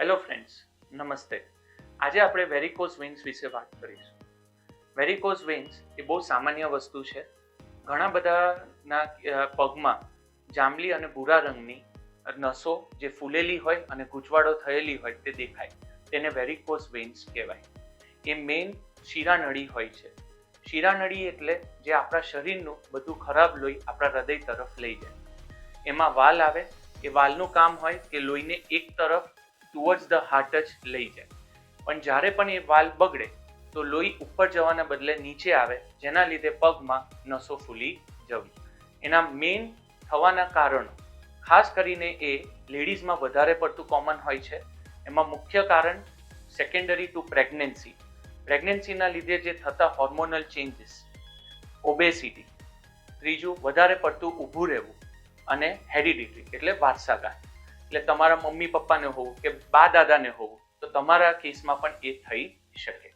Hello friends, નમસ્તે. આજે આપણે વેરિકોઝ વેન્સ વિશે વાત કરીશું. વેરિકોઝ વેન્સ એ બહુ સામાન્ય વસ્તુ છે. ઘણા બધાના પગમાં જાંબલી અને ભૂરા રંગની નસો જે ફૂલેલી હોય અને ગૂંચવાડો થયેલી હોય તે દેખાય. તેને વેરિકોઝ વેન્સ કહેવાય. એ મેઇન શિરાનળી હોય છે. શિરાનળી એટલે જે આપણા શરીરનું બધું ખરાબ લોહી આપણા હૃદય તરફ લઈ જાય. એમાં વાલ આવે. એ વાલનું કામ હોય કે લોહીને એક તરફ ટુવર્ડ્સ ધ હાર્ટ જ લઈ જાય. પણ જ્યારે પણ એ વાલ બગડે તો લોહી ઉપર જવાના બદલે નીચે આવે, જેના લીધે પગમાં નસો ફૂલી જવી. એના મેઇન થવાના કારણો ખાસ કરીને એ લેડીઝમાં વધારે પડતું કોમન હોય છે. એમાં મુખ્ય કારણ સેકન્ડરી ટુ પ્રેગ્નન્સી, પ્રેગ્નન્સીના લીધે જે થતા હોર્મોનલ ચેન્જીસ, ઓબેસિટી. ત્રીજું, વધારે પડતું ઊભું રહેવું અને હેરિડિટરી એટલે વારસાગત. એટલે તમારા મમ્મી પપ્પાને હોવું કે બા દાદાને હોવું તો તમારા કેસમાં પણ એ થઈ શકે.